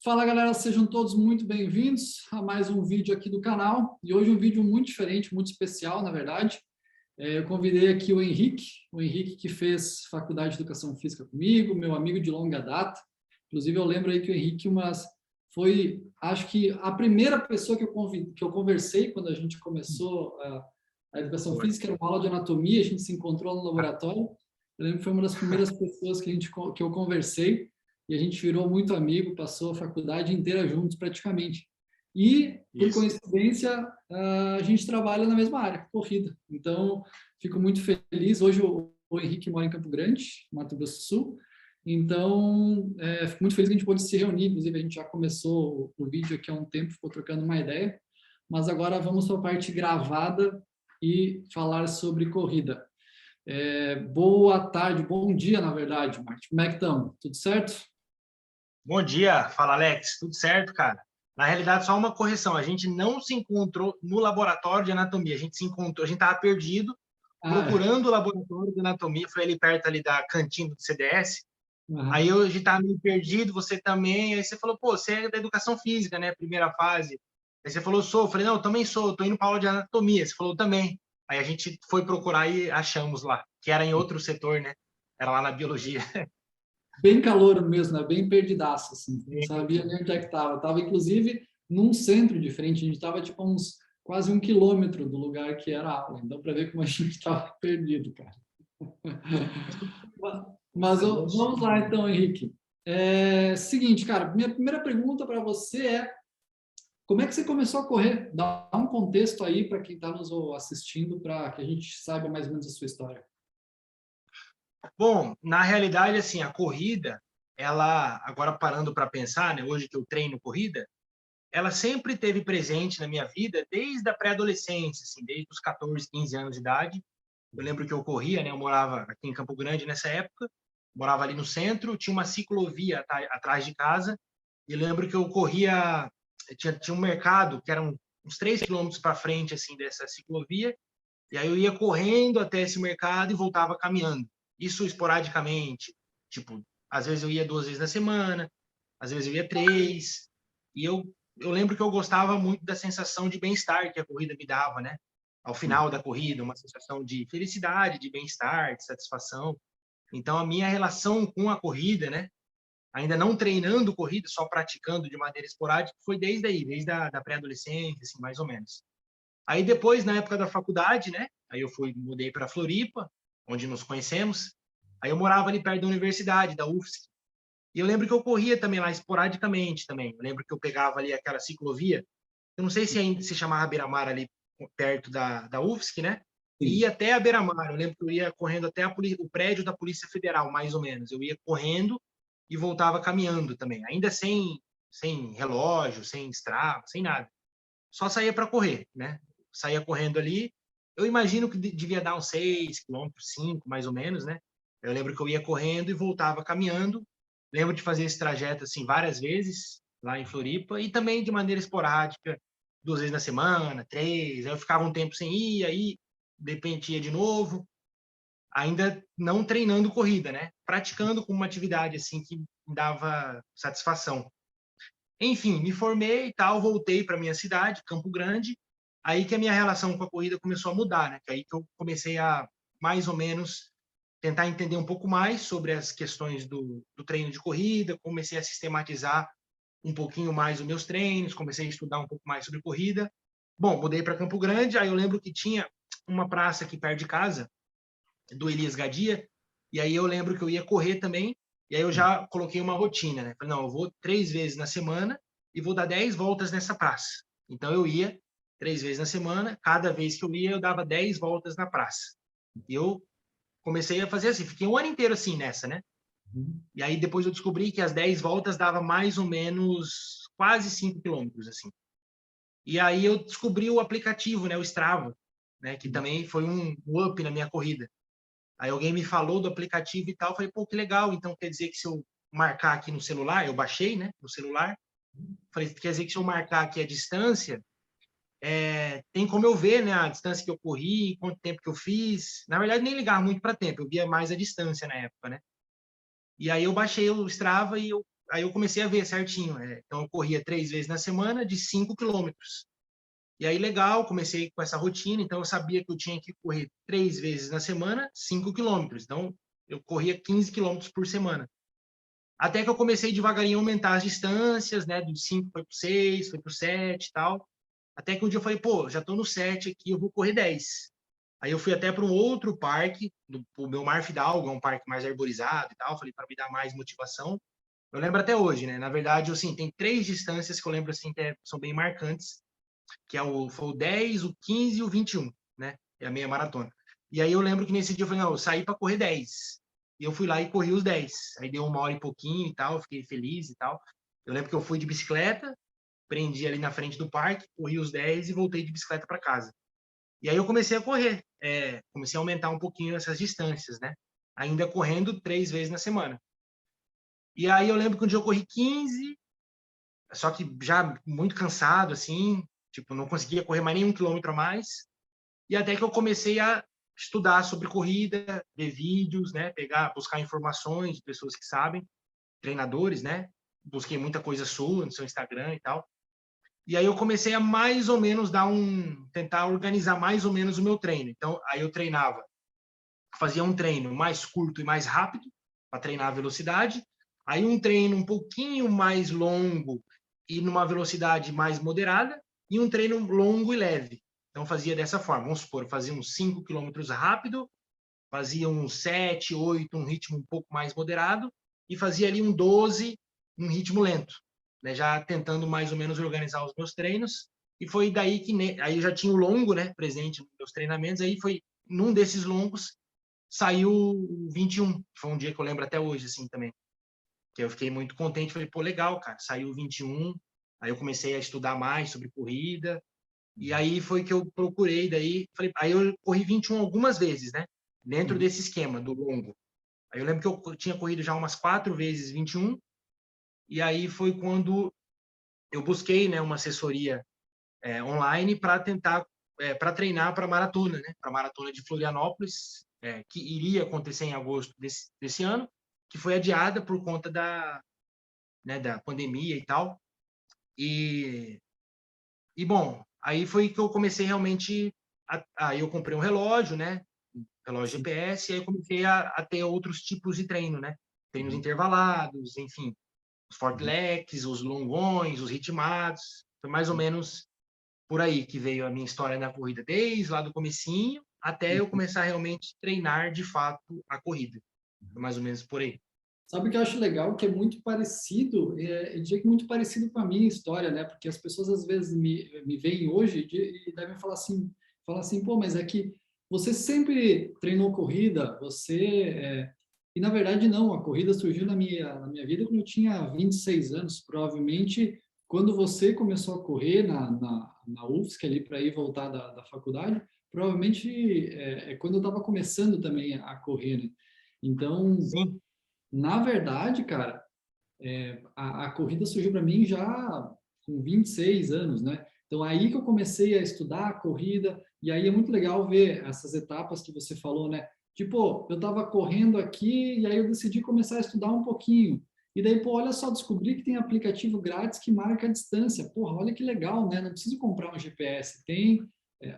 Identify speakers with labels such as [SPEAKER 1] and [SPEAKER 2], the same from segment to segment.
[SPEAKER 1] Fala galera, sejam todos muito bem-vindos a mais um vídeo aqui do canal. E hoje um vídeo muito diferente, muito especial, na verdade. Eu convidei aqui o Henrique que fez faculdade de Educação Física comigo, meu amigo de longa data. Inclusive eu lembro aí que o Henrique foi, acho que a primeira pessoa que eu conversei quando a gente começou a Educação Física, era uma aula de anatomia, a gente se encontrou no laboratório. Eu lembro que foi uma das primeiras pessoas que eu conversei. E a gente virou muito amigo, passou a faculdade inteira juntos praticamente. E, por coincidência, a gente trabalha na mesma área, corrida. Então, fico muito feliz. Hoje o Henrique mora em Campo Grande, Mato Grosso do Sul. Então, fico muito feliz que a gente pôde se reunir. Inclusive, a gente já começou o vídeo aqui há um tempo, ficou trocando uma ideia. Mas agora vamos para a parte gravada e falar sobre corrida. Boa tarde, bom dia, na verdade, Martin. Como é que estamos? Tudo certo?
[SPEAKER 2] Bom dia, fala Alex, tudo certo, cara? Na realidade, só uma correção, a gente não se encontrou no laboratório de anatomia, a gente se encontrou, a gente estava perdido, procurando o laboratório de anatomia, foi ali perto ali da cantina do CDS, aí a gente estava meio perdido, você também, aí você falou, pô, você é da educação física, né, primeira fase, aí você falou, sou, eu falei, não, eu também sou, eu tô indo para aula de anatomia, você falou, também, aí a gente foi procurar e achamos lá, que era em outro setor, né, era lá na biologia.
[SPEAKER 1] Bem calouro mesmo, né? Bem perdidaço, assim. Não sabia nem onde é que estava. Estava, inclusive, num centro diferente. A gente estava, tipo, uns quase 1 quilômetro do lugar que era a aula. Então, para ver como a gente estava perdido, cara. Mas vamos lá, então, Henrique. Seguinte, cara, minha primeira pergunta para você é: como é que você começou a correr? Dá um contexto aí para quem está nos assistindo, para que a gente saiba mais ou menos a sua história.
[SPEAKER 2] Bom, na realidade, assim, a corrida, ela, agora parando para pensar, né, hoje que eu treino corrida, ela sempre teve presente na minha vida desde a pré-adolescência, assim, desde os 14, 15 anos de idade. Eu lembro que eu corria, né, eu morava aqui em Campo Grande nessa época, morava ali no centro, tinha uma ciclovia atrás de casa, e lembro que eu corria, tinha um mercado que era uns 3 quilômetros para frente, assim, dessa ciclovia, e aí eu ia correndo até esse mercado e voltava caminhando. Isso esporadicamente. Tipo, às vezes eu ia 2 vezes na semana, às vezes eu ia 3. E eu lembro que eu gostava muito da sensação de bem-estar que a corrida me dava, né? Ao final da corrida, uma sensação de felicidade, de bem-estar, de satisfação. Então, a minha relação com a corrida, né? Ainda não treinando corrida, só praticando de maneira esporádica, foi desde aí, desde a pré-adolescência, assim, mais ou menos. Aí depois, na época da faculdade, né? Aí eu mudei para Floripa, onde nos conhecemos. Aí eu morava ali perto da universidade, da UFSC. E eu lembro que eu corria também lá esporadicamente também. Eu lembro que eu pegava ali aquela ciclovia. Eu não sei se ainda se chamava Beira-Mar ali perto da UFSC, né? E ia até a Beira-Mar. Eu lembro que eu ia correndo até o prédio da Polícia Federal, mais ou menos. Eu ia correndo e voltava caminhando também. Ainda sem relógio, sem Strava, sem nada. Só saía para correr, né? Saía correndo ali. Eu imagino que devia dar uns 6 quilômetros, 5, mais ou menos, né? Eu lembro que eu ia correndo e voltava caminhando. Lembro de fazer esse trajeto assim várias vezes lá em Floripa e também de maneira esporádica, 2 vezes na semana, 3. Aí eu ficava um tempo sem ir, aí de repente ia de novo. Ainda não treinando corrida, né? Praticando como uma atividade assim que me dava satisfação. Enfim, me formei e tal, voltei para minha cidade, Campo Grande. Aí que a minha relação com a corrida começou a mudar, né? Que aí que eu comecei a mais ou menos tentar entender um pouco mais sobre as questões do treino de corrida, comecei a sistematizar um pouquinho mais os meus treinos, comecei a estudar um pouco mais sobre corrida. Bom, mudei para Campo Grande, aí eu lembro que tinha uma praça aqui perto de casa, do Elias Gadia, e aí eu lembro que eu ia correr também, e aí eu já coloquei uma rotina, né? Falei, não, eu vou 3 vezes na semana e vou dar 10 voltas nessa praça. Então eu ia 3 vezes na semana, cada vez que eu ia eu dava 10 voltas na praça. E eu comecei a fazer assim, fiquei um ano inteiro assim nessa, né? E aí depois eu descobri que as 10 voltas dava mais ou menos quase 5 quilômetros, assim. E aí eu descobri o aplicativo, né, o Strava, né, que também foi um up na minha corrida. Aí alguém me falou do aplicativo e tal, falei, pô, que legal, então quer dizer que se eu marcar aqui no celular, eu baixei, né, no celular, falei, quer dizer que se eu marcar aqui a distância, tem como eu ver, né, a distância que eu corri, quanto tempo que eu fiz. Na verdade, nem ligava muito para tempo, eu via mais a distância na época, né. E aí eu baixei o Strava e eu aí eu comecei a ver certinho. Então, eu corria 3 vezes na semana, de 5 quilômetros. E aí, legal, comecei com essa rotina, então eu sabia que eu tinha que correr 3 vezes na semana, 5 quilômetros. Então, eu corria 15 quilômetros por semana. Até que eu comecei devagarinho a aumentar as distâncias, né? Do 5 foi para 6, foi para 7 e tal. Até que um dia eu falei, pô, já estou no 7 aqui, eu vou correr 10. Aí eu fui até para um outro parque, o Belmar Fidalgo, é um parque mais arborizado e tal. Falei, para me dar mais motivação. Eu lembro até hoje, né? Na verdade, assim, tem 3 distâncias que eu lembro assim que são bem marcantes, que foi o 10, o 15 e o 21, né? É a meia maratona. E aí eu lembro que nesse dia eu falei, não, eu saí para correr 10. E eu fui lá e corri os 10. Aí deu 1 hora e pouquinho e tal, fiquei feliz e tal. Eu lembro que eu fui de bicicleta, prendi ali na frente do parque, corri os 10 e voltei de bicicleta para casa. E aí eu comecei a correr, comecei a aumentar um pouquinho essas distâncias, né? Ainda correndo 3 vezes na semana. E aí eu lembro que um dia eu corri 15, só que já muito cansado, assim, tipo, não conseguia correr mais nem 1 quilômetro a mais. E até que eu comecei a estudar sobre corrida, ver vídeos, né? Buscar informações de pessoas que sabem, treinadores, né? Busquei muita coisa sua no seu Instagram e tal. E aí eu comecei a mais ou menos tentar organizar mais ou menos o meu treino. Então, aí eu fazia um treino mais curto e mais rápido para treinar a velocidade. Aí um treino um pouquinho mais longo e numa velocidade mais moderada e um treino longo e leve. Então fazia dessa forma. Vamos supor, fazia uns 5 quilômetros rápido, fazia uns 7, 8, um ritmo um pouco mais moderado e fazia ali um 12, um ritmo lento, né? Já tentando mais ou menos organizar os meus treinos. E foi daí que aí eu já tinha o longo, né, presente nos meus treinamentos. Aí foi num desses longos saiu o 21, que foi um dia que eu lembro até hoje, assim, também. Que eu fiquei muito contente, falei, pô, legal, cara, saiu o 21, aí eu comecei a estudar mais sobre corrida, e aí foi que eu procurei, daí, falei, aí eu corri 21 algumas vezes, né, dentro desse esquema do longo. Aí eu lembro que eu tinha corrido já umas 4 vezes 21, e aí foi quando eu busquei, né, uma assessoria online para tentar, para treinar para maratona, né, para a maratona de Florianópolis, que iria acontecer em agosto desse ano, que foi adiada por conta né, da pandemia e tal. E bom, aí foi que eu comecei realmente. Aí eu comprei um relógio, né? Relógio GPS, e aí eu comecei a ter outros tipos de treino, né? Treinos intervalados, enfim, os fartleks, os longões, os ritmados. Foi mais ou menos por aí que veio a minha história na corrida, desde lá do comecinho até eu começar a realmente treinar de fato a corrida. Foi mais ou menos por aí.
[SPEAKER 1] Sabe o que eu acho legal? Que é muito parecido, eu diria que muito parecido com a minha história, né? Porque as pessoas às vezes me veem hoje e devem falar assim, pô, mas é que você sempre treinou corrida, E na verdade não, a corrida surgiu na minha vida quando eu tinha 26 anos, provavelmente quando você começou a correr na UFSC ali para ir voltar da faculdade, provavelmente é quando eu estava começando também a correr, né? Então,
[SPEAKER 2] Sim.
[SPEAKER 1] na verdade, cara, a corrida surgiu para mim já com 26 anos, né? Então, aí que eu comecei a estudar a corrida, e aí é muito legal ver essas etapas que você falou, né? Tipo, eu estava correndo aqui e aí eu decidi começar a estudar um pouquinho. E daí, pô, olha só, descobri que tem aplicativo grátis que marca a distância. Porra, olha que legal, né? Não preciso comprar um GPS.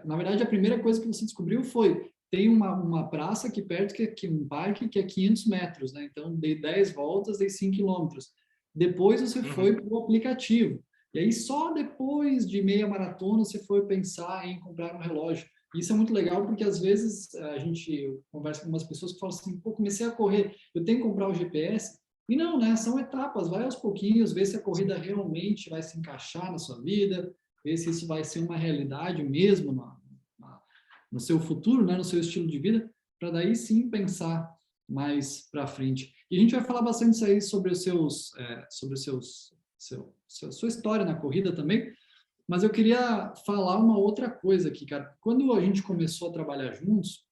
[SPEAKER 1] Na verdade, a primeira coisa que você descobriu foi tem uma praça aqui perto, que é um parque, que é 500 metros, né? Então, dei 10 voltas, dei 5 quilômetros. Depois você foi para o aplicativo. E aí, só depois de meia maratona, você foi pensar em comprar um relógio. Isso é muito legal, porque às vezes a gente conversa com umas pessoas que falam assim, pô, comecei a correr, eu tenho que comprar o GPS. E não, né? São etapas, vai aos pouquinhos, vê se a corrida realmente vai se encaixar na sua vida, ver se isso vai ser uma realidade mesmo no seu futuro, né, no seu estilo de vida, para daí sim pensar mais para frente. E a gente vai falar bastante isso aí sobre sua história na corrida também, mas eu queria falar uma outra coisa aqui, cara. Quando a gente começou a trabalhar juntos,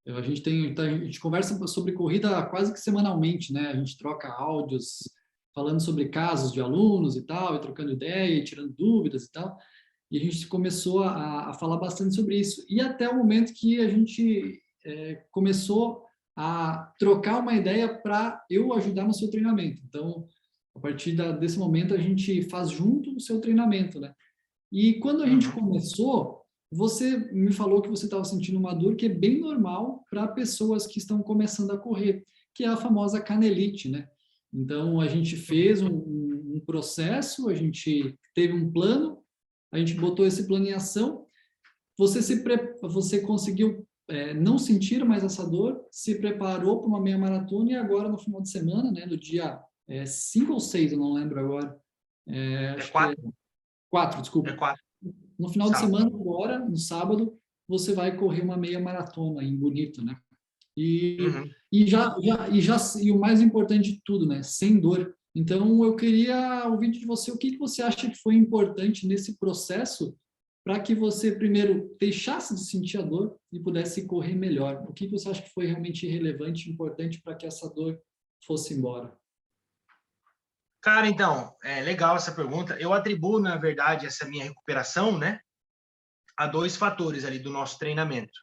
[SPEAKER 1] a gente conversa sobre corrida quase que semanalmente, né? A gente troca áudios falando sobre casos de alunos e tal, e trocando ideia, e tirando dúvidas e tal. E a gente começou a falar bastante sobre isso. E até o momento que a gente começou a trocar uma ideia para eu ajudar no seu treinamento. Então, a partir desse momento, a gente faz junto o seu treinamento, né? E quando a gente começou, você me falou que você estava sentindo uma dor que é bem normal para pessoas que estão começando a correr, que é a famosa canelite, né? Então, a gente fez um processo, a gente teve um plano, a gente botou esse plano em ação, você conseguiu não sentir mais essa dor, se preparou para uma meia maratona e agora no final de semana, né, no dia 5 ou 6, eu não lembro agora, acho que é 4, desculpa.
[SPEAKER 2] É 4.
[SPEAKER 1] No final de semana, agora, no sábado, você vai correr uma meia maratona em Bonito, né? E o mais importante de tudo, né? Sem dor. Então, eu queria ouvir de você o que você acha que foi importante nesse processo para que você, primeiro, deixasse de sentir a dor e pudesse correr melhor. O que você acha que foi realmente relevante e importante para que essa dor fosse embora?
[SPEAKER 2] Cara, então, é legal essa pergunta. Eu atribuo, na verdade, essa minha recuperação, né, a 2 fatores ali do nosso treinamento.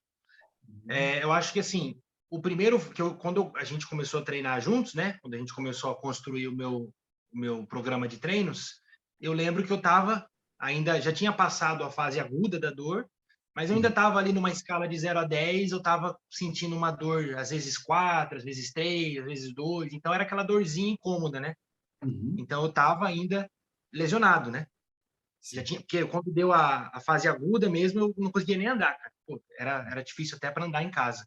[SPEAKER 2] Eu acho que, assim, o primeiro, quando a gente começou a treinar juntos, né, quando a gente começou a construir o meu programa de treinos, eu lembro que eu estava ainda, já tinha passado a fase aguda da dor, mas eu ainda estava ali numa escala de 0 a 10, eu estava sentindo uma dor, às vezes 4, às vezes 3, às vezes 2, então era aquela dorzinha incômoda, né? Então eu estava ainda lesionado, né? Já tinha, porque quando deu a fase aguda mesmo, eu não conseguia nem andar, cara. Pô, era difícil até para andar em casa.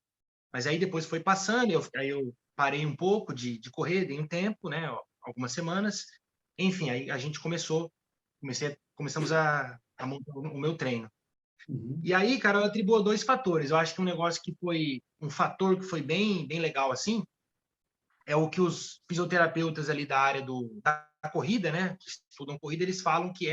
[SPEAKER 2] Mas aí depois foi passando, aí eu parei um pouco de correr, dei um tempo, né? Algumas semanas. Enfim, aí a gente começamos a montar o meu treino. E aí, cara, eu atribuo a 2 fatores. Eu acho que um negócio que foi um fator que foi bem, bem legal assim, é o que os fisioterapeutas ali da área da corrida, né, que estudam corrida, eles falam que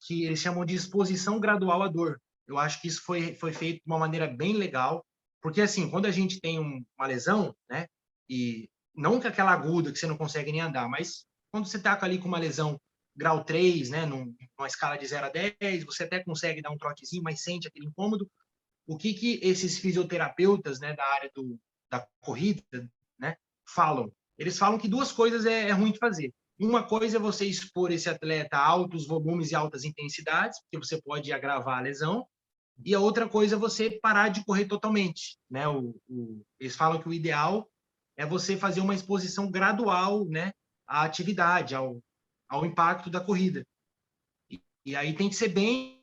[SPEAKER 2] eles chamam de exposição gradual à dor. Eu acho que isso foi feito de uma maneira bem legal, porque assim, quando a gente tem uma lesão, né, e não que aquela aguda que você não consegue nem andar, mas quando você está ali com uma lesão grau 3, né, numa escala de 0 a 10, você até consegue dar um trotezinho, mas sente aquele incômodo. O que esses fisioterapeutas, né, da área da corrida, né, falam? Eles falam que 2 coisas é ruim de fazer. Uma coisa é você expor esse atleta a altos volumes e altas intensidades, porque você pode agravar a lesão. E a outra coisa é você parar de correr totalmente, né? Eles falam que o ideal é você fazer uma exposição gradual, né, à atividade, ao impacto da corrida. E aí tem que ser bem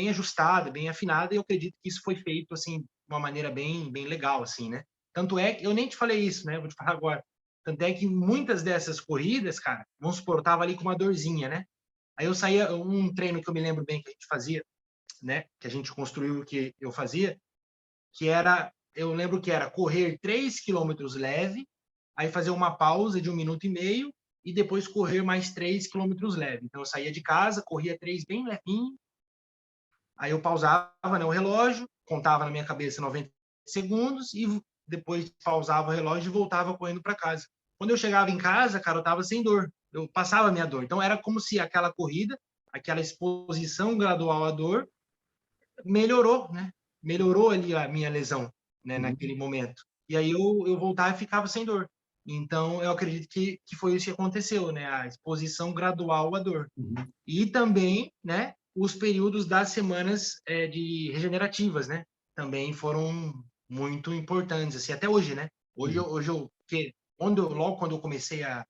[SPEAKER 2] ajustada, bem afinada, e eu acredito que isso foi feito assim de uma maneira bem legal, assim, né? Tanto é que eu nem te falei isso, né? Vou te falar agora. Tanto é que muitas dessas corridas, cara, vamos supor, eu tava ali com uma dorzinha, né? Aí eu saía, um treino que eu me lembro bem que a gente fazia, né? Que a gente construiu, que eu fazia, eu lembro que era correr 3 quilômetros leve, aí fazer uma pausa de 1 minuto e meio, e depois correr mais 3 quilômetros leve. Então eu saía de casa, corria 3 bem levinho, aí eu pausava, né, o relógio, contava na minha cabeça 90 segundos e depois pausava o relógio e voltava correndo para casa. Quando eu chegava em casa, cara, eu estava sem dor. Eu passava a minha dor. Então era como se aquela corrida, aquela exposição gradual à dor melhorou, né? Melhorou ali a minha lesão, né, naquele momento. E aí eu voltava e ficava sem dor. Então, eu acredito que foi isso que aconteceu, né? A exposição gradual à dor. E também, né, os períodos das semanas de regenerativas, né? Também foram muito importantes, assim, até hoje, né? Porque logo quando eu comecei a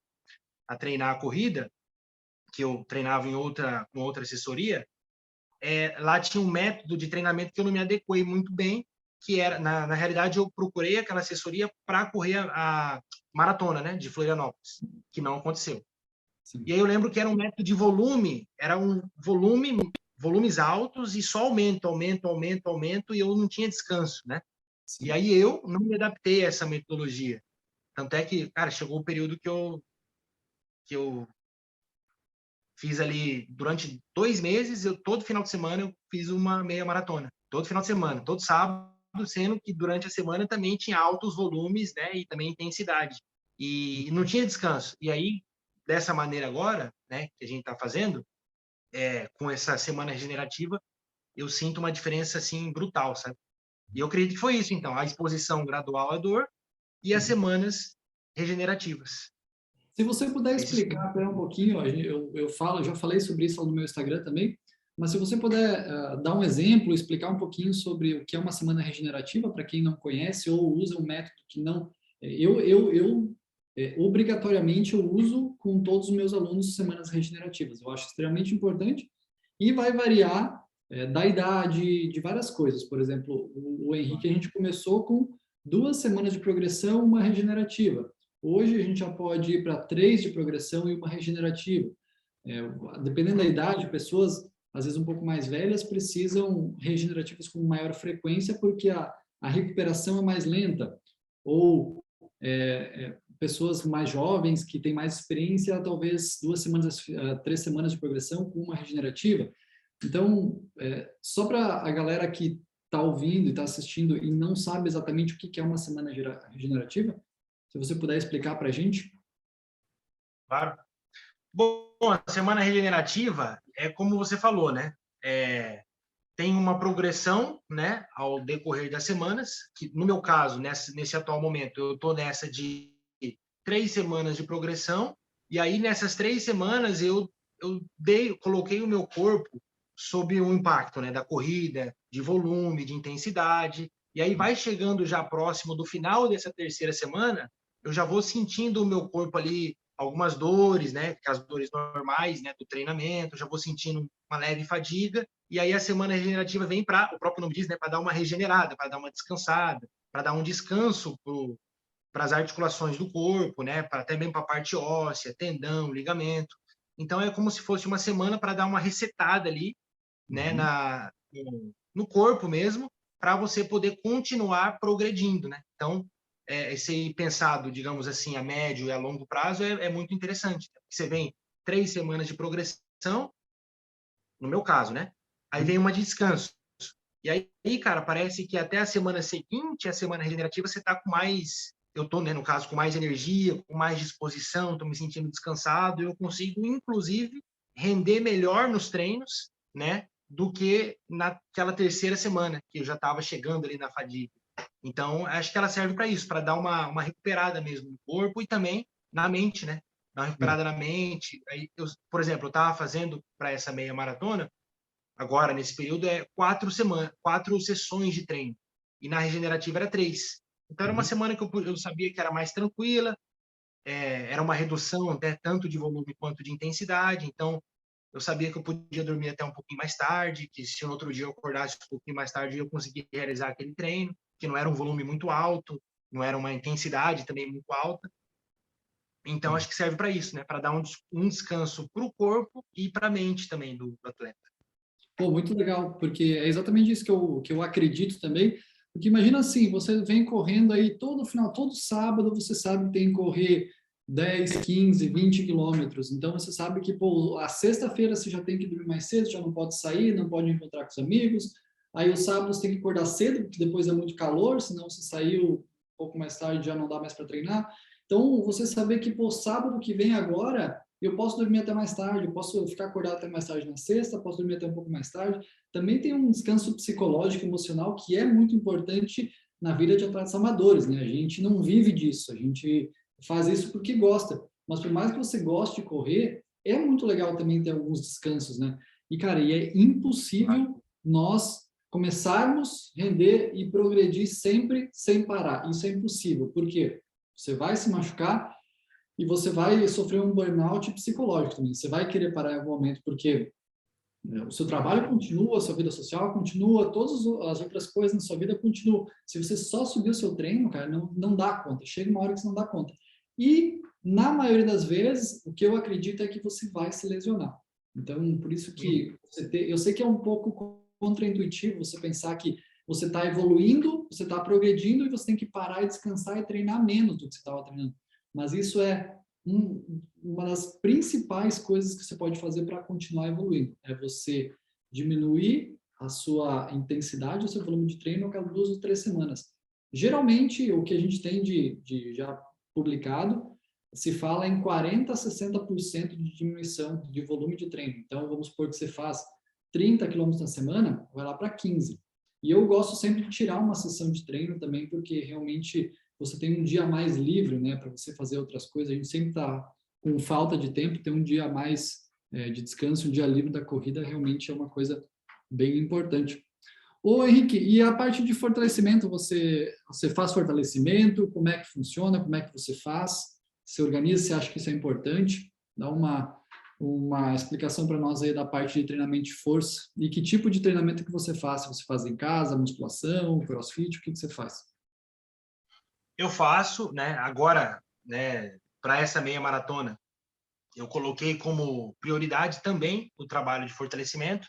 [SPEAKER 2] treinar a corrida, que eu treinava com outra assessoria, lá tinha um método de treinamento que eu não me adequei muito bem, que era, na realidade, eu procurei aquela assessoria para correr a maratona, né, de Florianópolis, que não aconteceu. Sim. E aí eu lembro que era um método de volume, era um volumes altos e só aumento, e eu não tinha descanso, né? Sim. E aí eu não me adaptei a essa metodologia. Tanto é que, cara, chegou o período que eu fiz ali durante 2 meses, todo final de semana eu fiz uma meia maratona. Todo final de semana, todo sábado, sendo que durante a semana também tinha altos volumes, né, e também intensidade. E não tinha descanso. E aí, dessa maneira agora, né, que a gente está fazendo, com essa semana regenerativa, eu sinto uma diferença, assim, brutal, sabe? E eu acredito que foi isso, então, a exposição gradual à dor e as semanas regenerativas.
[SPEAKER 1] Se você puder explicar até um pouquinho, eu já falei sobre isso no meu Instagram também, mas se você puder dar um exemplo, explicar um pouquinho sobre o que é uma semana regenerativa, para quem não conhece ou usa um método que não... Obrigatoriamente, eu uso com todos os meus alunos semanas regenerativas. Eu acho extremamente importante e vai variar da idade, de várias coisas. Por exemplo, o Henrique, a gente começou com 2 semanas de progressão, uma regenerativa. Hoje, a gente já pode ir para 3 de progressão e uma regenerativa. Dependendo da idade, pessoas, às vezes um pouco mais velhas, precisam regenerativas com maior frequência, porque a recuperação é mais lenta. Ou pessoas mais jovens, que têm mais experiência, talvez 2 semanas, 3 semanas de progressão com uma regenerativa. Então, só para a galera que está ouvindo e está assistindo e não sabe exatamente o que é uma semana regenerativa, se você puder explicar para a gente.
[SPEAKER 2] Claro. Bom, a semana regenerativa é como você falou, né? Tem uma progressão, né, ao decorrer das semanas, que no meu caso, nesse atual momento, eu estou nessa de 3 semanas de progressão, e aí nessas 3 semanas eu coloquei o meu corpo sob o impacto, né, da corrida, de volume, de intensidade, e aí vai chegando já próximo do final dessa 3ª semana, eu já vou sentindo o meu corpo ali algumas dores, né, as dores normais, né, do treinamento, já vou sentindo uma leve fadiga, e aí a semana regenerativa vem para, o próprio nome diz, né, para dar uma regenerada, para dar uma descansada, para dar um descanso para as articulações do corpo, né, até mesmo para a parte óssea, tendão, ligamento. Então é como se fosse uma semana para dar uma resetada ali, né, no corpo mesmo, para você poder continuar progredindo, né? Então, esse pensado, digamos assim, a médio e a longo prazo é muito interessante. Né? Você vem 3 semanas de progressão, no meu caso, né? Aí vem uma de descanso. E aí, cara, parece que até a semana seguinte, a semana regenerativa, você tá com mais... Eu tô, né, no caso, com mais energia, com mais disposição, tô me sentindo descansado, eu consigo, inclusive, render melhor nos treinos, né? Do que naquela 3ª semana, que eu já estava chegando ali na fadiga. Então, acho que ela serve para isso, para dar uma recuperada mesmo no corpo e também na mente, né? Dar uma recuperada na mente. Aí, por exemplo, eu estava fazendo para essa meia maratona, agora, nesse período, 4 sessões de treino. E na regenerativa era 3. Então, era uma semana que eu sabia que era mais tranquila, era uma redução até tanto de volume quanto de intensidade. Então, eu sabia que eu podia dormir até um pouquinho mais tarde, que se no outro dia eu acordasse um pouquinho mais tarde, eu conseguia realizar aquele treino, que não era um volume muito alto, não era uma intensidade também muito alta. Então, acho que serve para isso, né? Para dar um descanso para o corpo e para a mente também do atleta.
[SPEAKER 1] Pô, muito legal, porque é exatamente isso que eu acredito também. Porque imagina assim, você vem correndo aí todo sábado, você sabe que tem que correr 10, 15, 20 quilômetros. Então, você sabe que, pô, a sexta-feira você já tem que dormir mais cedo, já não pode sair, não pode encontrar com os amigos. Aí, o sábado você tem que acordar cedo, porque depois é muito calor, senão você saiu um pouco mais tarde, já não dá mais para treinar. Então, você saber que, pô, sábado que vem agora, eu posso dormir até mais tarde, eu posso ficar acordado até mais tarde na sexta, posso dormir até um pouco mais tarde. Também tem um descanso psicológico, emocional, que é muito importante na vida de atletas amadores, né? A gente não vive disso, a gente faz isso porque gosta. Mas por mais que você goste de correr, é muito legal também ter alguns descansos, né? E, cara, é impossível nós começarmos a render e progredir sempre sem parar. Isso é impossível. Por quê? Você vai se machucar e você vai sofrer um burnout psicológico também. Você vai querer parar em algum momento, porque o seu trabalho continua, a sua vida social continua, todas as outras coisas na sua vida continuam. Se você só subir o seu treino, cara, não dá conta. Chega uma hora que você não dá conta. E, na maioria das vezes, o que eu acredito é que você vai se lesionar. Então, por isso que eu sei que é um pouco contraintuitivo você pensar que você está evoluindo, você está progredindo e você tem que parar e descansar e treinar menos do que você estava treinando. Mas isso é uma das principais coisas que você pode fazer para continuar evoluindo. É você diminuir a sua intensidade, o seu volume de treino a cada 2 ou 3 semanas. Geralmente, o que a gente tem de já publicado, se fala em 40% a 60% de diminuição de volume de treino. Então, vamos supor que você faz 30 quilômetros na semana, vai lá para 15. E eu gosto sempre de tirar uma sessão de treino também, porque realmente você tem um dia mais livre, né, para você fazer outras coisas. A gente sempre está com falta de tempo, ter um dia mais de descanso, um dia livre da corrida, realmente é uma coisa bem importante. Ô, Henrique, e a parte de fortalecimento, você faz fortalecimento? Como é que funciona? Como é que você faz? Você organiza? Você acha que isso é importante? Dá uma explicação para nós aí da parte de treinamento de força e que tipo de treinamento que você faz? Se você faz em casa, musculação, crossfit, o que você faz?
[SPEAKER 2] Eu faço, né, agora, né, para essa meia maratona, eu coloquei como prioridade também o trabalho de fortalecimento,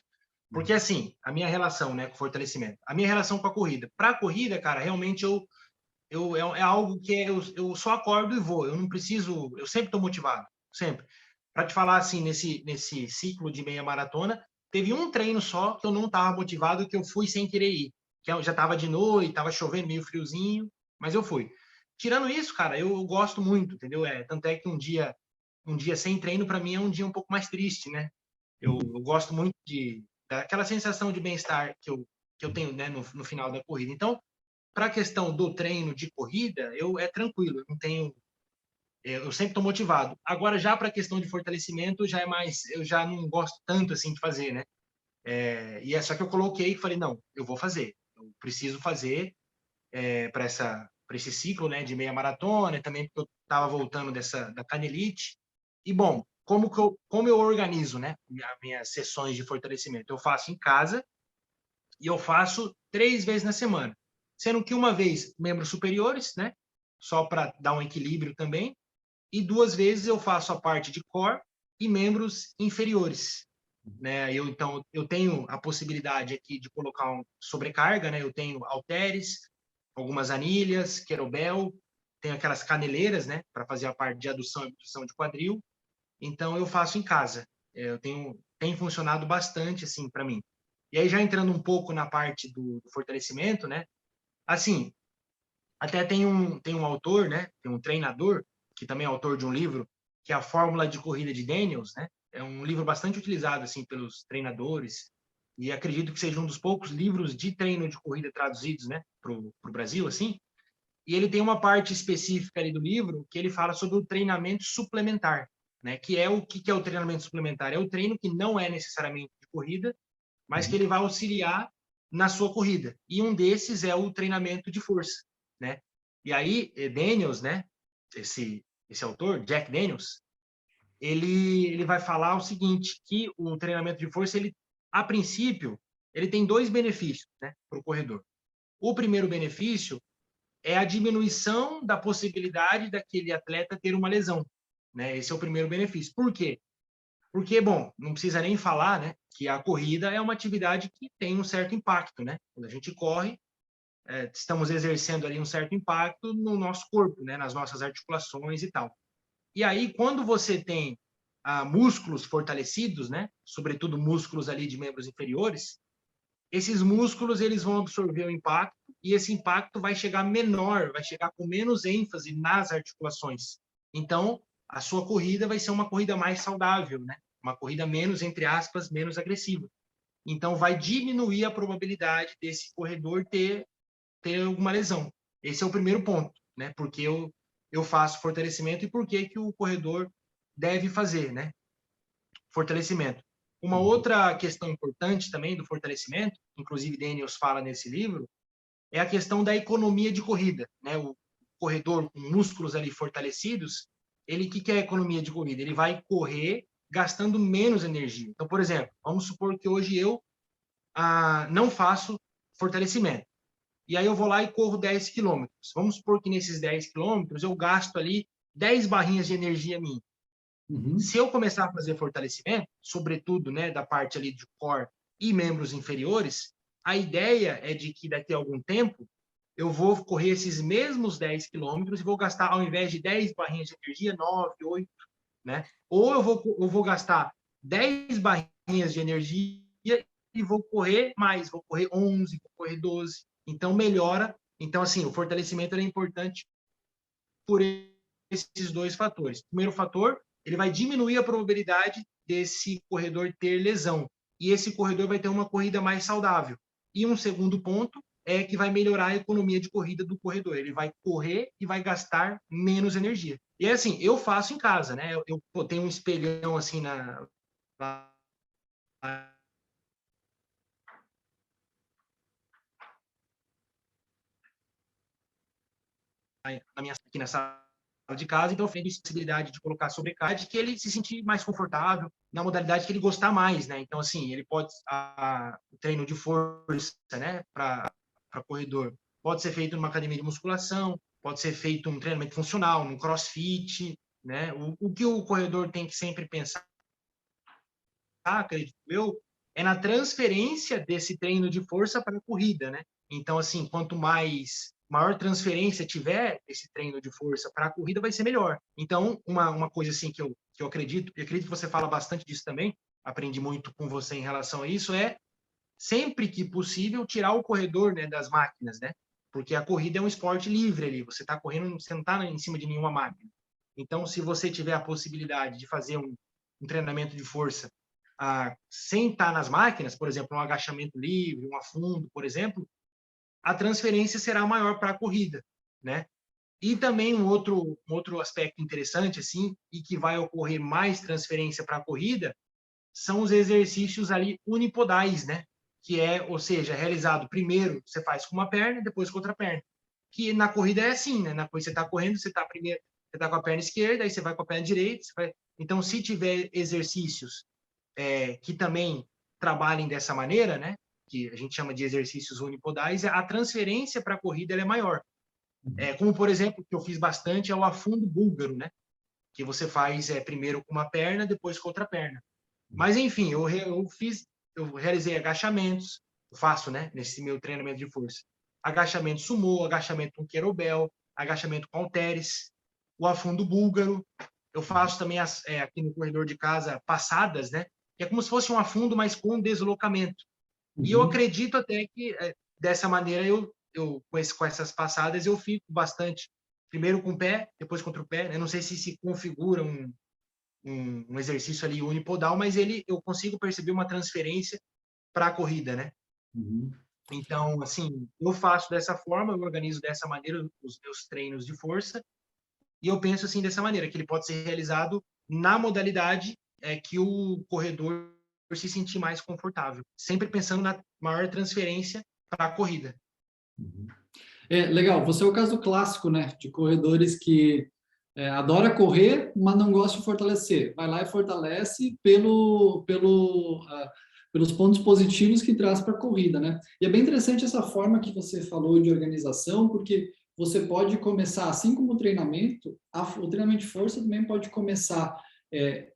[SPEAKER 2] porque assim, a minha relação, né, com fortalecimento, a minha relação com a corrida. Para a corrida, cara, realmente é algo que eu só acordo e vou. Eu não preciso, eu sempre estou motivado, sempre. Para te falar assim, nesse ciclo de meia maratona, teve um treino só que eu não estava motivado, que eu fui sem querer ir, que já estava de noite, estava chovendo, meio friozinho, mas eu fui. Tirando isso, cara, eu gosto muito, entendeu? Tanto é que um dia sem treino para mim é um dia um pouco mais triste, né? Eu gosto muito daquela sensação de bem-estar que eu tenho, né, no final da corrida. Então, para a questão do treino de corrida, é tranquilo, eu não tenho, eu sempre estou motivado. Agora, já para a questão de fortalecimento, já é mais, eu já não gosto tanto assim de fazer, né? E é só que eu coloquei e falei, não, eu vou fazer, eu preciso fazer para esse ciclo, né, de meia maratona, e também porque eu estava voltando da canelite. E bom, como eu organizo, né, minhas sessões de fortalecimento? Eu faço em casa e eu faço 3 vezes na semana, sendo que uma vez membros superiores, né, só para dar um equilíbrio também, e 2 vezes eu faço a parte de core e membros inferiores, né? Então eu tenho a possibilidade aqui de colocar sobrecarga, né? Eu tenho halteres, algumas anilhas, querobel, tenho aquelas caneleiras, né, para fazer a parte de adução e abdução de quadril. Então eu faço em casa. Tem funcionado bastante assim para mim. E aí já entrando um pouco na parte do fortalecimento, né? Assim, até tem um autor, né? Tem um treinador que também é autor de um livro que é a Fórmula de Corrida de Daniels, né? É um livro bastante utilizado assim pelos treinadores e acredito que seja um dos poucos livros de treino de corrida traduzidos, né, pro Brasil assim. E ele tem uma parte específica ali do livro que ele fala sobre o treinamento suplementar, né? Que é o que é o treinamento suplementar? É o treino que não é necessariamente de corrida, mas que ele vai auxiliar na sua corrida. E um desses é o treinamento de força, né? E aí, Daniels, né? Esse autor, Jack Daniels, ele vai falar o seguinte, que o treinamento de força, a princípio, ele tem 2 benefícios, né, para o corredor. O primeiro benefício é a diminuição da possibilidade daquele atleta ter uma lesão, né? Esse é o primeiro benefício. Por quê? Porque, bom, não precisa nem falar, né, que a corrida é uma atividade que tem um certo impacto, né? Quando a gente corre, estamos exercendo ali um certo impacto no nosso corpo, né, nas nossas articulações e tal. E aí, quando você tem músculos fortalecidos, né, sobretudo músculos ali de membros inferiores, esses músculos eles vão absorver o impacto e esse impacto vai chegar menor, vai chegar com menos ênfase nas articulações. Então, a sua corrida vai ser uma corrida mais saudável, né? Uma corrida menos, entre aspas, menos agressiva. Então, vai diminuir a probabilidade desse corredor ter alguma lesão. Esse é o primeiro ponto, né? Porque eu faço fortalecimento e por que o corredor deve fazer, né? Fortalecimento. Uma outra questão importante também do fortalecimento, inclusive Daniels fala nesse livro, é a questão da economia de corrida, né? O corredor com músculos ali fortalecidos, ele que é a economia de corrida? Ele vai correr gastando menos energia. Então, por exemplo, vamos supor que hoje eu não faço fortalecimento. E aí eu vou lá e corro 10 quilômetros. Vamos supor que nesses 10 quilômetros eu gasto ali 10 barrinhas de energia minha. Se eu começar a fazer fortalecimento, sobretudo, né, da parte ali de core e membros inferiores, a ideia é de que daqui a algum tempo eu vou correr esses mesmos 10 quilômetros e vou gastar, ao invés de 10 barrinhas de energia, 9, 8, né? Ou eu vou gastar 10 barrinhas de energia e vou correr mais, vou correr 11, vou correr 12. Então, melhora. Então, assim, o fortalecimento é importante por esses 2 fatores. O primeiro fator, ele vai diminuir a probabilidade desse corredor ter lesão. E esse corredor vai ter uma corrida mais saudável. E um segundo ponto é que vai melhorar a economia de corrida do corredor. Ele vai correr e vai gastar menos energia. E é assim, eu faço em casa, né? Eu tenho um espelhão assim aqui na sala de casa, então eu tenho a possibilidade de colocar sobrecarga, que ele se sentir mais confortável na modalidade que ele gostar mais, né? Então, assim, ele pode o treino de força, né, para corredor, pode ser feito numa academia de musculação, pode ser feito um treinamento funcional, num CrossFit, né? O que o corredor tem que sempre pensar, acredito eu, é na transferência desse treino de força para a corrida, né? Então, assim, quanto maior transferência tiver esse treino de força para a corrida, vai ser melhor. Então, uma coisa assim que eu acredito, e acredito que você fala bastante disso também, aprendi muito com você em relação a isso, é sempre que possível tirar o corredor, né, das máquinas, né? Porque a corrida é um esporte livre ali, você está correndo, você não está em cima de nenhuma máquina. Então, se você tiver a possibilidade de fazer um treinamento de força sem estar nas máquinas, por exemplo, um agachamento livre, um afundo, por exemplo, a transferência será maior para a corrida, né? E também um outro aspecto interessante, assim, e que vai ocorrer mais transferência para a corrida, são os exercícios ali unipodais, né? Que é, ou seja, realizado primeiro você faz com uma perna, depois com outra perna. Que na corrida é assim, né? Na corrida você está correndo, você está com a perna esquerda, aí você vai com a perna direita. Então, se tiver exercícios que também trabalhem dessa maneira, né? Que a gente chama de exercícios unipodais, a transferência para a corrida é maior. Como, por exemplo, que eu fiz bastante é o afundo búlgaro, né? Que você faz primeiro com uma perna, depois com outra perna. Mas, enfim, eu realizei agachamentos, eu faço, né? Nesse meu treinamento de força. Agachamento sumô, agachamento com querobel, agachamento com halteres, o afundo búlgaro. Eu faço também aqui no corredor de casa passadas, né? Que é como se fosse um afundo, mas com deslocamento. E eu acredito até que dessa maneira com essas passadas eu fico bastante primeiro com o pé, depois contra o pé. Eu não sei se configura um exercício ali unipodal, mas eu consigo perceber uma transferência para a corrida, né?
[SPEAKER 1] Uhum.
[SPEAKER 2] Então, assim, eu faço dessa forma, eu organizo dessa maneira os meus treinos de força e eu penso assim dessa maneira que ele pode ser realizado na modalidade que o corredor se sentir mais confortável, sempre pensando na maior transferência para a corrida.
[SPEAKER 1] Legal, você é o caso clássico, né, de corredores que adora correr, mas não gosta de fortalecer. Vai lá e fortalece pelos pontos positivos que traz para a corrida, né? E é bem interessante essa forma que você falou de organização, porque você pode começar, assim como o treinamento de força também pode começar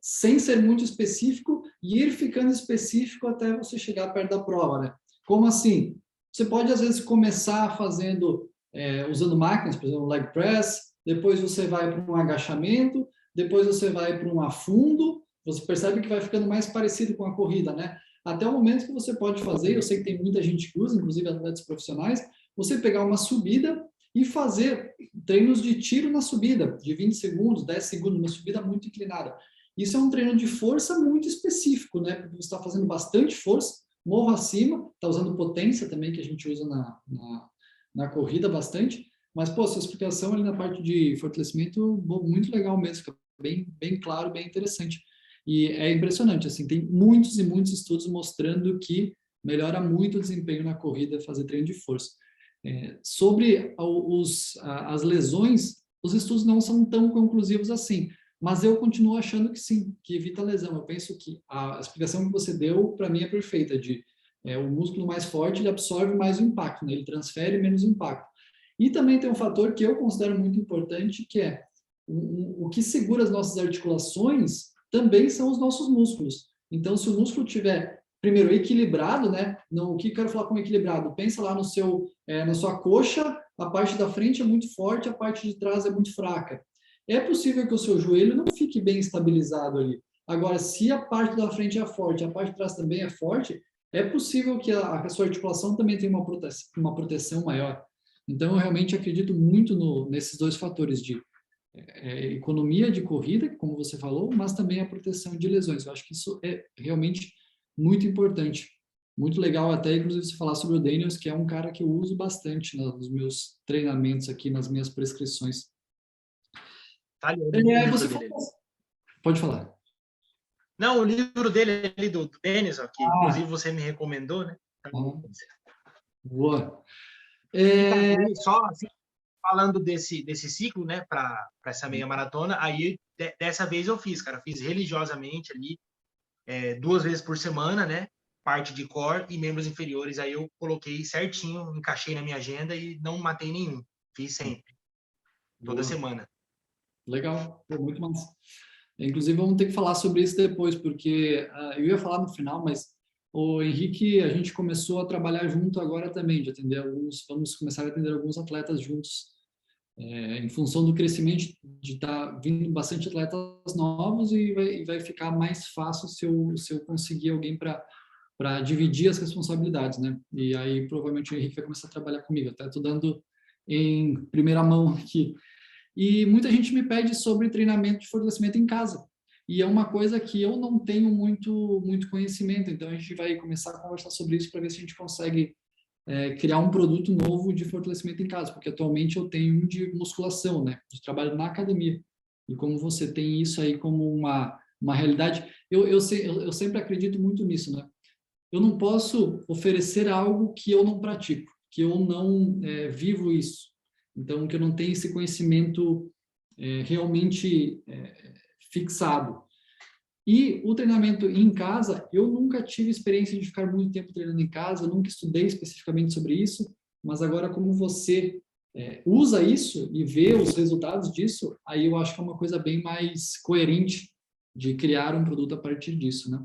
[SPEAKER 1] sem ser muito específico e ir ficando específico até você chegar perto da prova, né? Como assim? Você pode, às vezes, começar fazendo, usando máquinas, por exemplo, leg press, depois você vai para um agachamento, depois você vai para um afundo, você percebe que vai ficando mais parecido com a corrida, né? Até o momento que você pode fazer, eu sei que tem muita gente que usa, inclusive atletas profissionais, você pegar uma subida e fazer treinos de tiro na subida, de 20 segundos, 10 segundos, uma subida muito inclinada. Isso é um treino de força muito específico, né? Porque você está fazendo bastante força, morro acima, está usando potência também, que a gente usa na corrida bastante, mas, pô, sua explicação ali na parte de fortalecimento, muito legal mesmo, fica bem claro, bem interessante. E é impressionante, assim, tem muitos e muitos estudos mostrando que melhora muito o desempenho na corrida fazer treino de força. Sobre as lesões, os estudos não são tão conclusivos assim, mas eu continuo achando que sim, que evita lesão. Eu penso que a explicação que você deu, para mim, é perfeita, o músculo mais forte, ele absorve mais o impacto, né? Ele transfere menos impacto. E também tem um fator que eu considero muito importante, que é o que segura as nossas articulações também são os nossos músculos. Então, se o músculo tiver, primeiro, equilibrado, né? O que eu quero falar com equilibrado? Pensa lá na sua coxa, a parte da frente é muito forte, a parte de trás é muito fraca. É possível que o seu joelho não fique bem estabilizado ali. Agora, se a parte da frente é forte, a parte de trás também é forte, é possível que a sua articulação também tenha uma proteção maior. Então, eu realmente acredito muito nesses dois fatores de economia de corrida, como você falou, mas também a proteção de lesões. Eu acho que isso é realmente muito importante. Muito legal até, inclusive, você falar sobre o Daniels, que é um cara que eu uso bastante nos meus treinamentos aqui, nas minhas prescrições.
[SPEAKER 2] Tá ali o livro
[SPEAKER 1] Você
[SPEAKER 2] dele ali.
[SPEAKER 1] pode falar.
[SPEAKER 2] Não, o livro dele ali do Denis, ó, que inclusive
[SPEAKER 1] Ah,
[SPEAKER 2] você me recomendou, né?
[SPEAKER 1] boa.
[SPEAKER 2] E, cara, aí, só assim, falando desse ciclo, né, para essa meia maratona, aí dessa vez eu fiz, cara, fiz religiosamente ali, 2 vezes por semana, né, parte de core e membros inferiores, aí eu coloquei certinho, encaixei na minha agenda e não matei nenhum, fiz sempre, toda
[SPEAKER 1] Boa.
[SPEAKER 2] semana.
[SPEAKER 1] Legal, pô, muito massa. Inclusive, vamos ter que falar sobre isso depois, porque eu ia falar no final, mas o Henrique, a gente começou a trabalhar junto agora também, de atender alguns, vamos começar a atender alguns atletas juntos, em função do crescimento de estar vindo bastante atletas novos e vai ficar mais fácil se eu conseguir alguém para dividir as responsabilidades, né? E aí, provavelmente, o Henrique vai começar a trabalhar comigo. Até estou dando em primeira mão aqui. E muita gente me pede sobre treinamento de fortalecimento em casa. E é uma coisa que eu não tenho muito conhecimento, então a gente vai começar a conversar sobre isso para ver se a gente consegue criar um produto novo de fortalecimento em casa, porque atualmente eu tenho um de musculação, né, de trabalho na academia. E como você tem isso aí como uma realidade, eu sempre acredito muito nisso, né? Eu não posso oferecer algo que eu não pratico, que eu não vivo isso. Então, que eu não tenho esse conhecimento realmente fixado. E o treinamento em casa, eu nunca tive experiência de ficar muito tempo treinando em casa, eu nunca estudei especificamente sobre isso, mas agora como você usa isso e vê os resultados disso, aí eu acho que é uma coisa bem mais coerente de criar um produto a partir disso, né?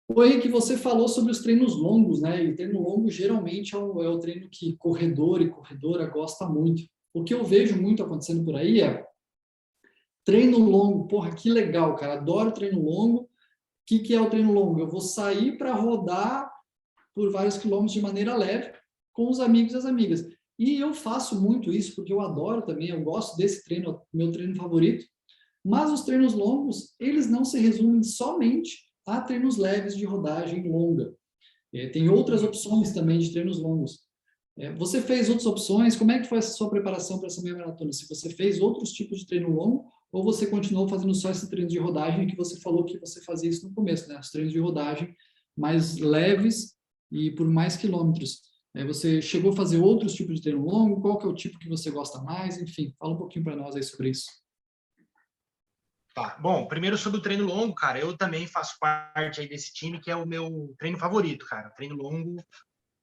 [SPEAKER 1] Oi, que você falou sobre os treinos longos, né? E treino longo geralmente é o treino que corredor e corredora gosta muito. O que eu vejo muito acontecendo por aí é treino longo. Porra, que legal, cara. Adoro treino longo. O que é o treino longo? Eu vou sair para rodar por vários quilômetros de maneira leve com os amigos e as amigas. E eu faço muito isso porque eu adoro também, eu gosto desse treino, meu treino favorito. Mas os treinos longos, eles não se resumem somente a treinos leves de rodagem longa. Tem outras opções também de treinos longos. Você fez outras opções? Como é que foi essa sua preparação para essa meia maratona? Se você fez outros tipos de treino longo ou você continuou fazendo só esse treino de rodagem que você falou que você fazia isso no começo, né? Os treinos de rodagem mais leves e por mais quilômetros. Você chegou a fazer outros tipos de treino longo? Qual que é o tipo que você gosta mais? Enfim, fala um pouquinho para nós aí sobre isso.
[SPEAKER 2] Tá. Bom, primeiro sobre o treino longo, cara, eu também faço parte aí desse time que é o meu treino favorito, cara. O treino longo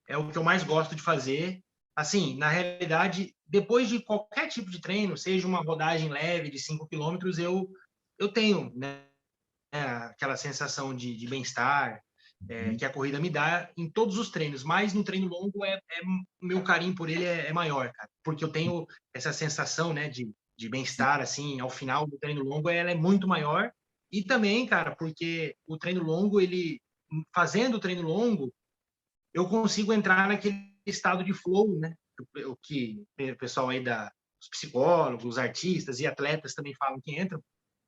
[SPEAKER 2] é o que eu mais gosto de fazer. Assim, na realidade, depois de qualquer tipo de treino, seja uma rodagem leve de 5 quilômetros, eu tenho, né, aquela sensação de bem-estar que a corrida me dá em todos os treinos, mas no treino longo o meu carinho por ele é maior, cara, porque eu tenho essa sensação, né, de bem-estar, assim, ao final do treino longo, ela é muito maior. E também, cara, porque o treino longo, fazendo o treino longo, eu consigo entrar naquele estado de flow, né? O que o pessoal aí os psicólogos, os artistas e atletas também falam que entram,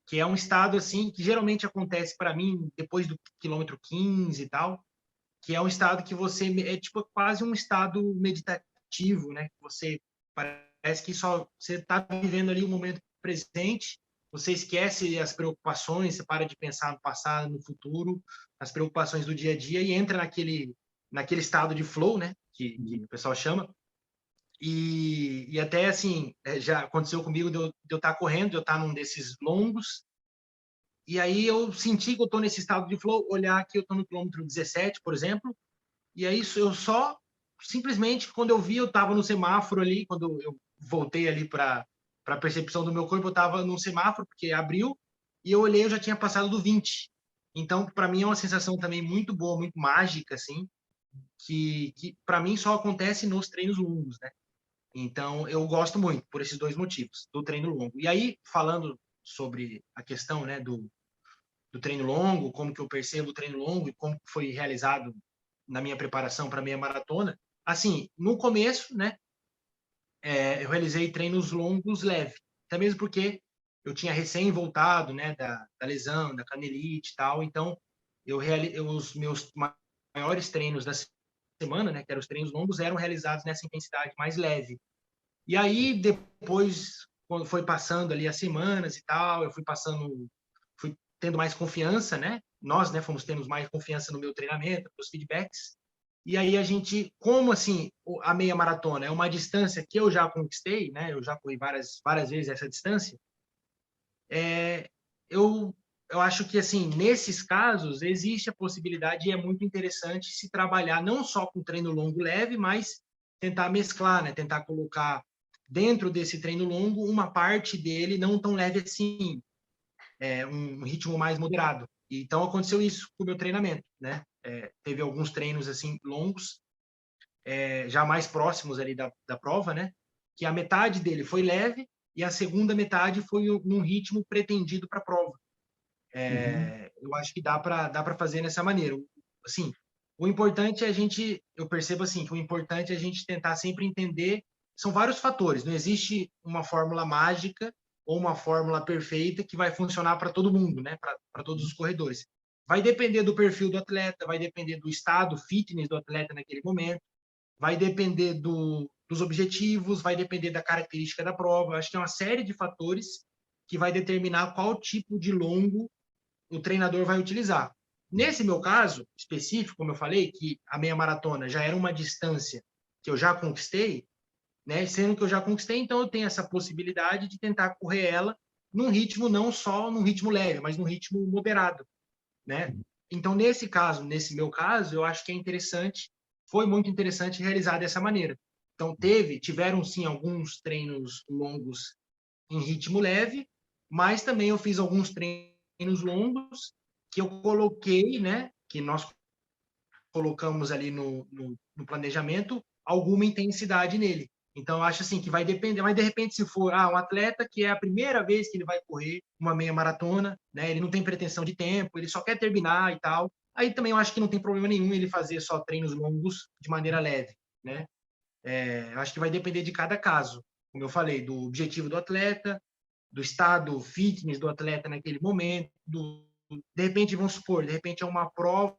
[SPEAKER 2] que é um estado assim que geralmente acontece para mim depois do quilômetro 15 e tal, que é um estado que você é tipo quase um estado meditativo, né? Você parece que só você está vivendo ali o momento presente, você esquece as preocupações, você para de pensar no passado, no futuro, as preocupações do dia a dia e entra naquele estado de flow, né? Que o pessoal chama. E até assim, já aconteceu comigo de eu estar correndo, de eu estar num desses longos, e aí eu senti que eu estou nesse estado de flow, olhar que eu estou no quilômetro 17, por exemplo, e aí eu só, simplesmente, quando eu vi, eu estava no semáforo ali, quando eu voltei ali para a percepção do meu corpo, eu estava no semáforo, porque abriu, e eu olhei, eu já tinha passado do 20. Então, para mim é uma sensação também muito boa, muito mágica, assim, que para mim só acontece nos treinos longos, né? Então, eu gosto muito por esses dois motivos, do treino longo. E aí, falando sobre a questão, né, do treino longo, como que eu percebo o treino longo e como foi realizado na minha preparação para a meia maratona, assim, no começo, né, eu realizei treinos longos leve, até mesmo porque eu tinha recém voltado, né, da lesão, da canelite e tal, então os meus maiores treinos da semana, né, que eram os treinos longos, eram realizados nessa intensidade mais leve. E aí, depois, quando foi passando ali as semanas e tal, eu fui tendo mais confiança, né? Nós, né, fomos tendo mais confiança no meu treinamento, nos feedbacks. E aí a gente, como assim, a meia maratona é uma distância que eu já conquistei, né? Eu já corri várias vezes essa distância. Eu eu acho que assim, nesses casos existe a possibilidade e é muito interessante se trabalhar não só com treino longo leve, mas tentar mesclar, né? Tentar colocar dentro desse treino longo uma parte dele não tão leve assim, um ritmo mais moderado. Então aconteceu isso com o meu treinamento, né? Teve alguns treinos assim longos, já mais próximos ali da prova, né? Que a metade dele foi leve e a segunda metade foi num ritmo pretendido para a prova. Eu acho que dá para fazer dessa maneira. Assim, o importante é eu percebo assim, que o importante é a gente tentar sempre entender, são vários fatores, não existe uma fórmula mágica ou uma fórmula perfeita que vai funcionar para todo mundo, né? Para todos os corredores. Vai depender do perfil do atleta, vai depender do estado fitness do atleta naquele momento, vai depender dos objetivos, vai depender da característica da prova. Acho que é uma série de fatores que vai determinar qual tipo de longo o treinador vai utilizar. Nesse meu caso específico, como eu falei, que a meia maratona já era uma distância que eu já conquistei, né? Sendo que eu já conquistei, então eu tenho essa possibilidade de tentar correr ela num ritmo não só num ritmo leve, mas num ritmo moderado, né? Então nesse meu caso, eu acho que é interessante, foi muito interessante realizar dessa maneira. Então tiveram sim alguns treinos longos em ritmo leve, mas também eu fiz alguns treinos longos que eu coloquei, né? Que nós colocamos ali no planejamento alguma intensidade nele. Então, eu acho assim que vai depender, mas de repente, se for um atleta que é a primeira vez que ele vai correr uma meia maratona, né? Ele não tem pretensão de tempo, ele só quer terminar e tal. Aí também eu acho que não tem problema nenhum ele fazer só treinos longos de maneira leve, né? Eu acho que vai depender de cada caso, como eu falei, do objetivo do atleta, do estado fitness do atleta naquele momento, de repente, vamos supor, de repente é uma prova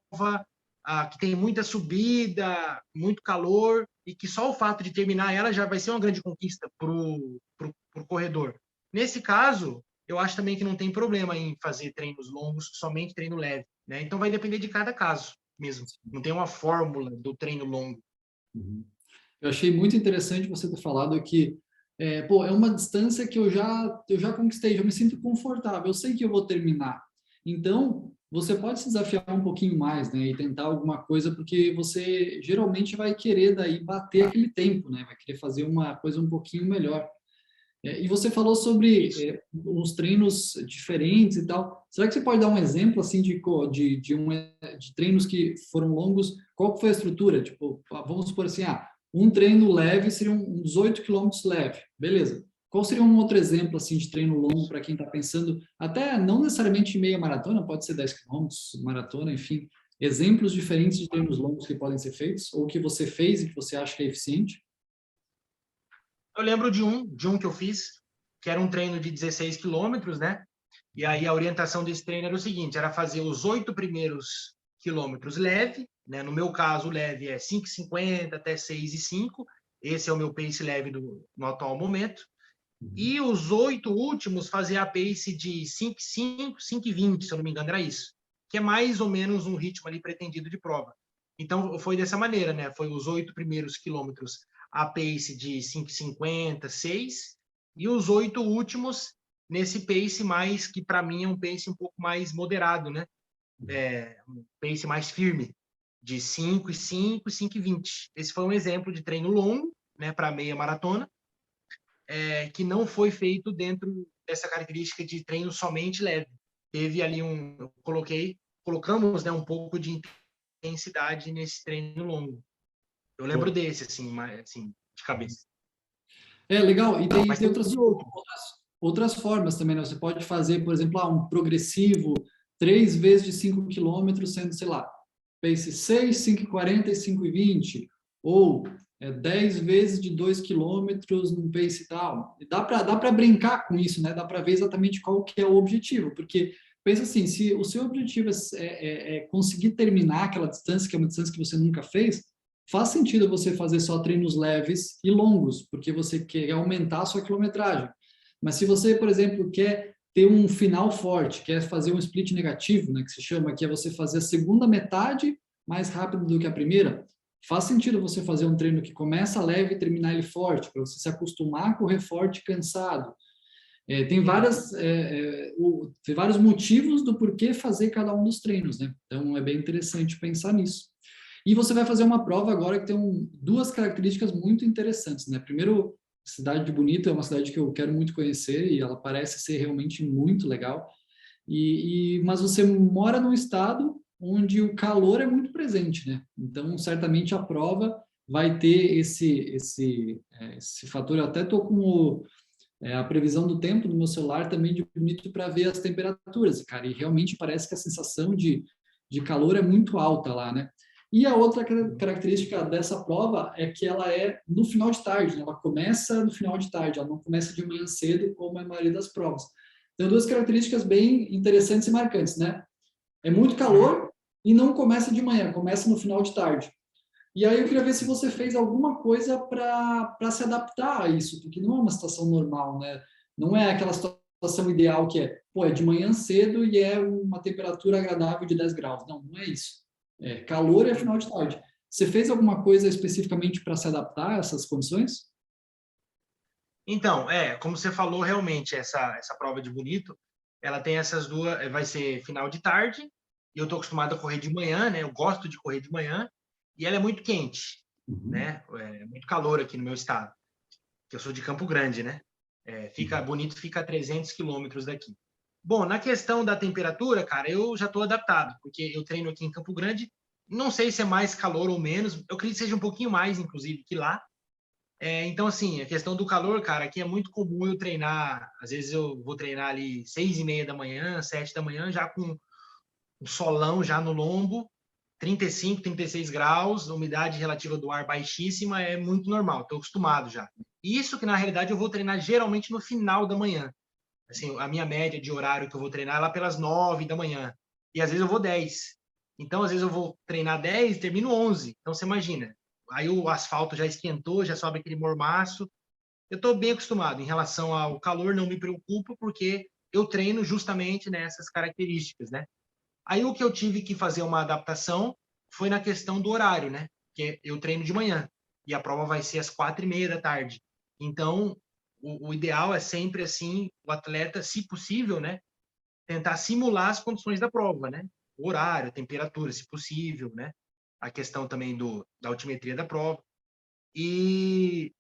[SPEAKER 2] que tem muita subida, muito calor, e que só o fato de terminar ela já vai ser uma grande conquista para o corredor. Nesse caso, eu acho também que não tem problema em fazer treinos longos, somente treino leve, né? Então vai depender de cada caso mesmo. Não tem uma fórmula do treino longo.
[SPEAKER 1] Eu achei muito interessante você ter falado que é uma distância que eu já conquistei, já me sinto confortável, eu sei que eu vou terminar. Então, você pode se desafiar um pouquinho mais, né, e tentar alguma coisa, porque você geralmente vai querer daí bater aquele tempo, né, vai querer fazer uma coisa um pouquinho melhor. E você falou sobre uns treinos diferentes e tal. Será que você pode dar um exemplo assim de treinos que foram longos? Qual que foi a estrutura? Tipo, vamos supor assim, um treino leve seria uns 8 quilômetros leve, beleza? Qual seria um outro exemplo assim de treino longo para quem está pensando, até não necessariamente meia maratona, pode ser 10 quilômetros, maratona, enfim, exemplos diferentes de treinos longos que podem ser feitos ou que você fez e que você acha que é eficiente?
[SPEAKER 2] Eu lembro de um que eu fiz, que era um treino de 16 quilômetros, né? E aí a orientação desse treino era o seguinte, era fazer os 8 primeiros quilômetros leve, né? No meu caso, o leve é 5,50 até 6,5. Esse é o meu pace leve no atual momento. E os 8 últimos fazer a pace de 5,5, 5,20, se eu não me engano, era isso. Que é mais ou menos um ritmo ali pretendido de prova. Então, foi dessa maneira, né? Foi os 8 primeiros quilômetros a pace de 5,50, 6, e os 8 últimos nesse pace mais, que para mim é um pace um pouco mais moderado, né? Um pace mais firme, de 5,5, 5,20. Esse foi um exemplo de treino longo, né, para meia maratona, que não foi feito dentro dessa característica de treino somente leve. Teve ali colocamos, né, um pouco de intensidade nesse treino longo. Eu lembro desse, assim, de cabeça.
[SPEAKER 1] Legal. E
[SPEAKER 2] Mas
[SPEAKER 1] tem
[SPEAKER 2] tem
[SPEAKER 1] outras formas também, né? Você pode fazer, por exemplo, um progressivo 3 vezes de 5 quilômetros, sendo, sei lá, pace 6, 5,40 e 5,20. Ou 10 vezes de 2 quilômetros num pace tal. E dá para brincar com isso, né? Dá para ver exatamente qual que é o objetivo. Porque pensa assim, se o seu objetivo é conseguir terminar aquela distância, que é uma distância que você nunca fez, faz sentido você fazer só treinos leves e longos, porque você quer aumentar a sua quilometragem. Mas se você, por exemplo, quer ter um final forte, quer fazer um split negativo, né, que se chama, que é você fazer a segunda metade mais rápido do que a primeira, faz sentido você fazer um treino que começa leve e terminar ele forte, para você se acostumar a correr forte e cansado. Tem tem vários motivos do porquê fazer cada um dos treinos, né? Então, é bem interessante pensar nisso. E você vai fazer uma prova agora que tem duas características muito interessantes, né? Primeiro, cidade de Bonito é uma cidade que eu quero muito conhecer e ela parece ser realmente muito legal. Mas você mora num estado onde o calor é muito presente, né? Então, certamente a prova vai ter esse fator. Eu até estou com a previsão do tempo no meu celular também de bonito para ver as temperaturas, cara. E realmente parece que a sensação de calor é muito alta lá, né? E a outra característica dessa prova é que ela é no final de tarde, né? Ela começa no final de tarde, ela não começa de manhã cedo, como a maioria das provas. Então, duas características bem interessantes e marcantes, né? É muito calor e não começa de manhã, começa no final de tarde. E aí eu queria ver se você fez alguma coisa para se adaptar a isso, porque não é uma situação normal, né? Não é aquela situação ideal que é de manhã cedo e é uma temperatura agradável de 10 graus. Não, não é isso. É calor e é final de tarde. Você fez alguma coisa especificamente para se adaptar a essas condições?
[SPEAKER 2] Então, como você falou, realmente, essa prova de Bonito, ela tem essas duas, vai ser final de tarde, e eu estou acostumado a correr de manhã, né? Eu gosto de correr de manhã, e ela é muito quente, né? É muito calor aqui no meu estado, que eu sou de Campo Grande, né? Bonito fica a 300 quilômetros daqui. Bom, na questão da temperatura, cara, eu já estou adaptado, porque eu treino aqui em Campo Grande, não sei se é mais calor ou menos, eu acredito que seja um pouquinho mais, inclusive, que lá. Então, assim, a questão do calor, cara, aqui é muito comum eu treinar, às vezes eu vou treinar ali 6:30 da manhã, 7 da manhã, já com um solão já no lombo, 35, 36 graus, umidade relativa do ar baixíssima, é muito normal, estou acostumado já. Isso que, na realidade, eu vou treinar geralmente no final da manhã. Assim, a minha média de horário que eu vou treinar é lá pelas 9 da manhã. E às vezes eu vou 10. Então, às vezes eu vou treinar 10 e termino 11. Então, você imagina. Aí o asfalto já esquentou, já sobe aquele mormaço. Eu estou bem acostumado. Em relação ao calor, não me preocupa, porque eu treino justamente nessas características, né? Aí o que eu tive que fazer uma adaptação foi na questão do horário, né? Porque eu treino de manhã e a prova vai ser às 4:30 da tarde. Então, o ideal é sempre assim, o atleta, se possível, né? Tentar simular as condições da prova, né? O horário, a temperatura, se possível, né? A questão também da altimetria da prova. E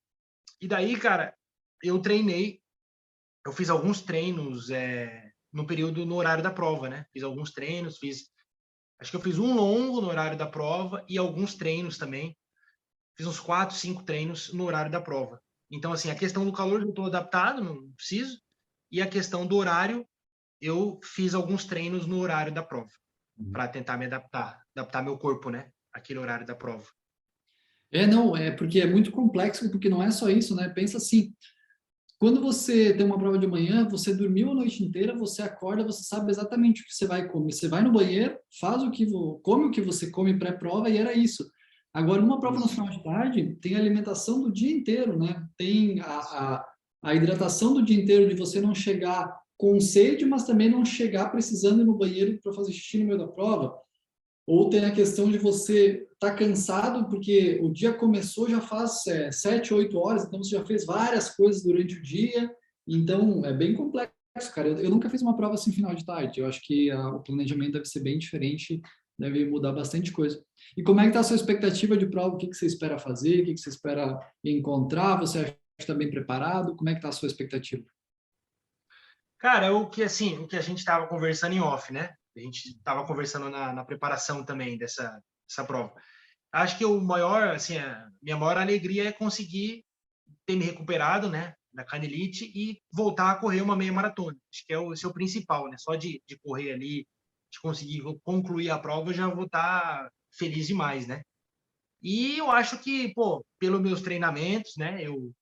[SPEAKER 2] daí, cara, eu treinei, eu fiz alguns treinos no período, no horário da prova, né? Fiz alguns treinos, acho que eu fiz um longo no horário da prova e alguns treinos também. Fiz uns 4, 5 treinos no horário da prova. Então, assim, a questão do calor eu estou adaptado, não preciso. E a questão do horário, eu fiz alguns treinos no horário da prova, para tentar me adaptar meu corpo, né? Aquele horário da prova.
[SPEAKER 1] Não, é porque é muito complexo, porque não é só isso, né? Pensa assim, quando você tem uma prova de manhã, você dormiu a noite inteira, você acorda, você sabe exatamente o que você vai comer. Você vai no banheiro, come o que você come pré-prova e era isso. Agora, numa prova no final de tarde, tem a alimentação do dia inteiro, né? Tem a hidratação do dia inteiro, de você não chegar com sede, mas também não chegar precisando ir no banheiro para fazer xixi no meio da prova. Ou tem a questão de você estar cansado porque o dia começou já faz 7, 8 horas, então você já fez várias coisas durante o dia, então é bem complexo, cara. Eu nunca fiz uma prova assim final de tarde, eu acho que o planejamento deve ser bem diferente, deve mudar bastante coisa. E como é que está a sua expectativa de prova? O que você espera fazer? O que você espera encontrar? Você acha que está bem preparado? Como é que está a sua expectativa?
[SPEAKER 2] Cara, o que a gente estava conversando em off, né? A gente estava conversando na preparação também dessa prova. Acho que o maior, assim, a minha maior alegria é conseguir ter me recuperado, né, da canelite e voltar a correr uma meia maratona. Acho que esse é o principal, né? Só de correr ali, de conseguir concluir a prova, eu já vou estar feliz demais, né? E eu acho que, pô, pelos meus treinamentos, né, eu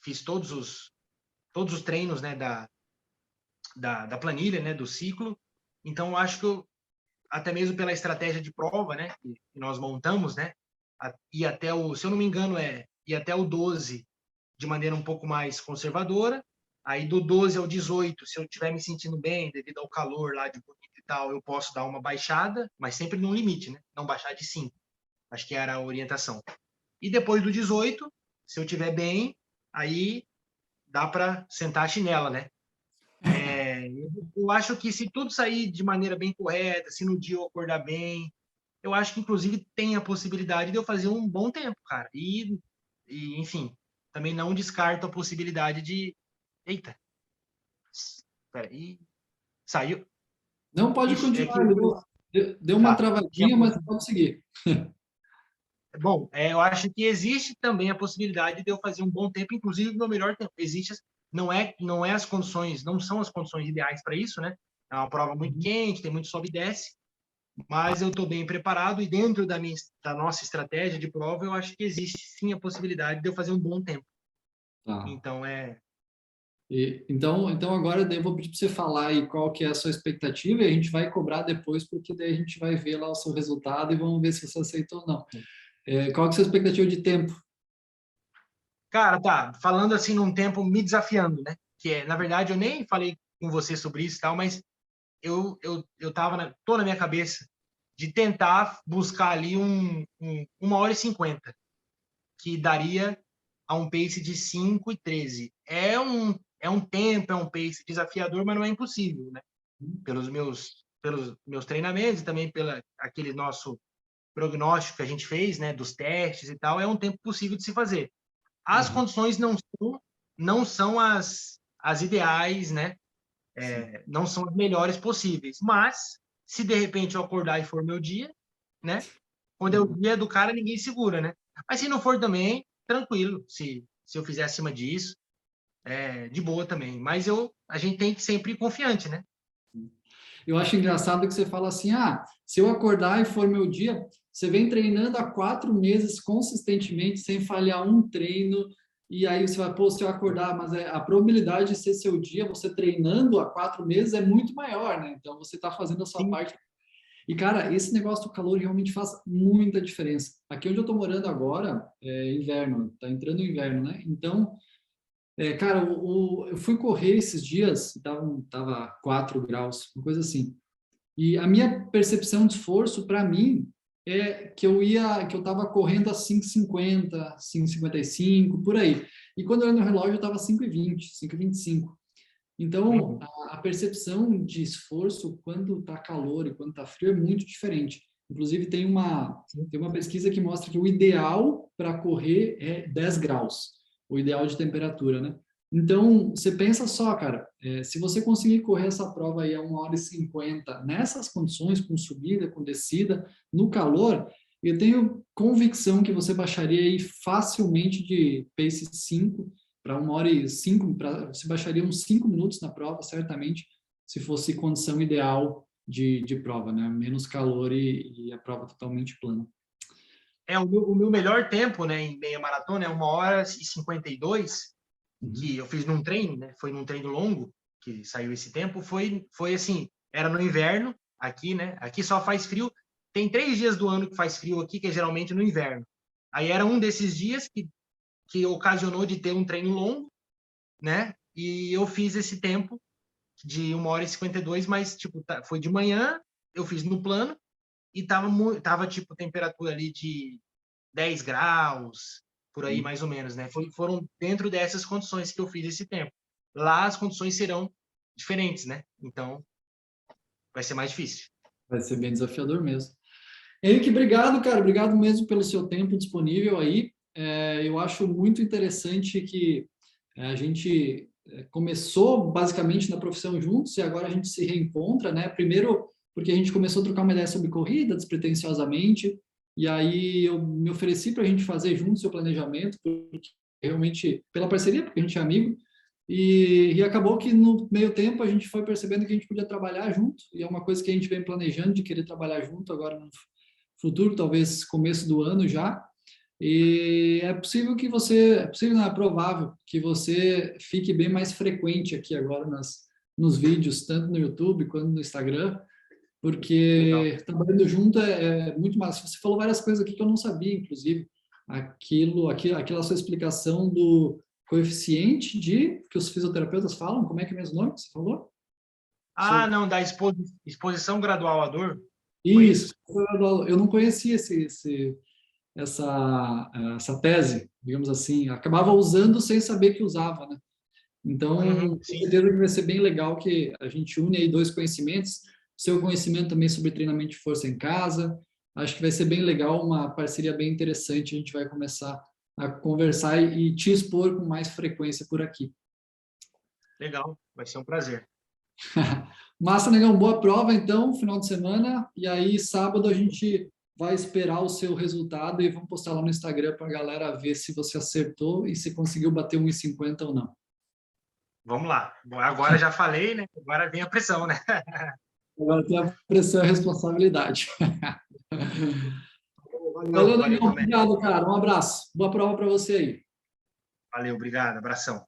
[SPEAKER 2] fiz todos os treinos, né, da planilha, né, do ciclo. Então, eu acho que até mesmo pela estratégia de prova, né, que nós montamos, né, e até se eu não me engano, ir até o 12 de maneira um pouco mais conservadora. Aí do 12 ao 18, se eu estiver me sentindo bem, devido ao calor lá de Bonito e tal, eu posso dar uma baixada, mas sempre no limite, né? Não baixar de 5. Acho que era a orientação. E depois do 18, se eu estiver bem, aí dá para sentar a chinela, né? Eu acho que se tudo sair de maneira bem correta, se no dia eu acordar bem, eu acho que inclusive tem a possibilidade de eu fazer um bom tempo, cara. Enfim, também não descarto a possibilidade de. Eita, peraí, saiu.
[SPEAKER 1] Não, pode
[SPEAKER 2] Ixi, é que
[SPEAKER 1] continuar,
[SPEAKER 2] o.
[SPEAKER 1] deu uma
[SPEAKER 2] Tá, tinha.
[SPEAKER 1] travadinha, mas pode seguir.
[SPEAKER 2] Bom, eu acho que existe também a possibilidade de eu fazer um bom tempo, inclusive meu melhor tempo. Existe, não é as condições, não são as condições ideais para isso, né? É uma prova muito quente, tem muito sobe e desce, mas eu estou bem preparado e dentro da nossa estratégia de prova, eu acho que existe sim a possibilidade de eu fazer um bom tempo.
[SPEAKER 1] Tá.
[SPEAKER 2] Então,
[SPEAKER 1] Então agora daí eu vou pedir para você falar aí qual que é a sua expectativa e a gente vai cobrar depois, porque daí a gente vai ver lá o seu resultado e vamos ver se você aceitou ou não. Qual que é a sua expectativa de tempo?
[SPEAKER 2] cara, tá, falando assim num tempo me desafiando, né? Na verdade, eu nem falei com você sobre isso e tal, mas tô na minha cabeça de tentar buscar ali 1h50, que daria a um pace de 5:13. É um tempo, é um pace desafiador, mas não é impossível, né? Pelos meus treinamentos e também pela aquele nosso prognóstico que a gente fez, né, dos testes e tal, é um tempo possível de se fazer. As
[SPEAKER 1] Uhum.
[SPEAKER 2] condições não são as ideais, né? Não são as melhores possíveis, mas se de repente eu acordar e for meu dia, né? Quando é o dia do cara, ninguém segura, né? Mas se não for também, tranquilo. Se eu fizer acima disso, de boa também. Mas a gente tem que sempre ir confiante, né?
[SPEAKER 1] Eu acho engraçado que você fala assim, se eu acordar e for meu dia, você vem treinando há 4 meses consistentemente, sem falhar um treino, e aí você vai, pô, se eu acordar, mas a probabilidade de ser seu dia, você treinando há 4 meses, é muito maior, né? Então você está fazendo a sua
[SPEAKER 2] Sim.
[SPEAKER 1] parte. E, cara, esse negócio do calor realmente faz muita diferença. Aqui onde eu tô morando agora, é inverno, tá entrando o inverno, né? Então, cara, eu fui correr esses dias, tava 4 graus, uma coisa assim. E a minha percepção de esforço, para mim, é que eu estava correndo a 5:50, 5:55, por aí. E quando eu olhei no relógio, eu estava 5:20, 5:25. Então,
[SPEAKER 2] Uhum.
[SPEAKER 1] a percepção de esforço quando está calor e quando está frio é muito diferente. Inclusive, tem uma pesquisa que mostra que o ideal para correr é 10 graus, o ideal de temperatura, né? Então, você pensa só, cara, se você conseguir correr essa prova aí a 1h50, nessas condições, com subida, com descida, no calor, eu tenho convicção que você baixaria aí facilmente de pace 5 para 1h05, você baixaria uns 5 minutos na prova, certamente, se fosse condição ideal de prova, né? Menos calor e a prova totalmente plana.
[SPEAKER 2] O meu melhor tempo, né, em meia maratona é 1h52, que eu fiz num treino, né? Foi num treino longo que saiu esse tempo. Foi assim, era no inverno aqui, né? Aqui só faz frio. Tem 3 dias do ano que faz frio aqui, que é geralmente no inverno. Aí era um desses dias que ocasionou de ter um treino longo, né? E eu fiz esse tempo de 1h52, mas tipo, foi de manhã, eu fiz no plano e tava tipo temperatura ali de 10 graus, por aí mais ou menos, né? Foram dentro dessas condições que eu fiz esse tempo. Lá as condições serão diferentes, né? Então vai ser mais difícil.
[SPEAKER 1] Vai ser bem desafiador mesmo. Henrique, obrigado, cara. Obrigado mesmo pelo seu tempo disponível aí. Eu acho muito interessante que a gente começou basicamente na profissão juntos e agora a gente se reencontra, né? Primeiro, porque a gente começou a trocar uma ideia sobre corrida, despretensiosamente, e aí eu me ofereci para a gente fazer junto o seu planejamento, porque realmente, pela parceria, porque a gente é amigo, e acabou que no meio tempo a gente foi percebendo que a gente podia trabalhar junto, e é uma coisa que a gente vem planejando de querer trabalhar junto agora no futuro, talvez começo do ano já. E é possível, não, é provável que você fique bem mais frequente aqui agora nos vídeos, tanto no YouTube quanto no Instagram, porque trabalhando junto é muito massa. Você falou várias coisas aqui que eu não sabia, inclusive. Aquela sua explicação do coeficiente que os fisioterapeutas falam, como é que é mesmo o nome que você falou?
[SPEAKER 2] Não, da exposição gradual à dor. Foi
[SPEAKER 1] Isso,
[SPEAKER 2] isso?
[SPEAKER 1] eu não conhecia essa tese, digamos assim. Acabava usando sem saber que usava, né? Então,
[SPEAKER 2] Uhum,
[SPEAKER 1] com
[SPEAKER 2] sim,
[SPEAKER 1] certeza que vai ser bem legal que a gente une aí dois conhecimentos, seu conhecimento também sobre treinamento de força em casa. Acho que vai ser bem legal, uma parceria bem interessante. A gente vai começar a conversar e te expor com mais frequência por aqui.
[SPEAKER 2] legal, vai ser um prazer.
[SPEAKER 1] Massa, Negão, boa prova então, final de semana. E aí, sábado, a gente vai esperar o seu resultado e vamos postar lá no Instagram para a galera ver se você acertou e se conseguiu bater 1,50 ou não.
[SPEAKER 2] Vamos lá. Bom, agora já falei, né? Agora vem a pressão, né?
[SPEAKER 1] Agora tem a pressão e a responsabilidade.
[SPEAKER 2] Valeu,
[SPEAKER 1] Valeu,
[SPEAKER 2] valeu
[SPEAKER 1] Negão.
[SPEAKER 2] também.
[SPEAKER 1] Obrigado, cara. Um abraço. Boa prova para você aí.
[SPEAKER 2] Valeu, obrigado, abração.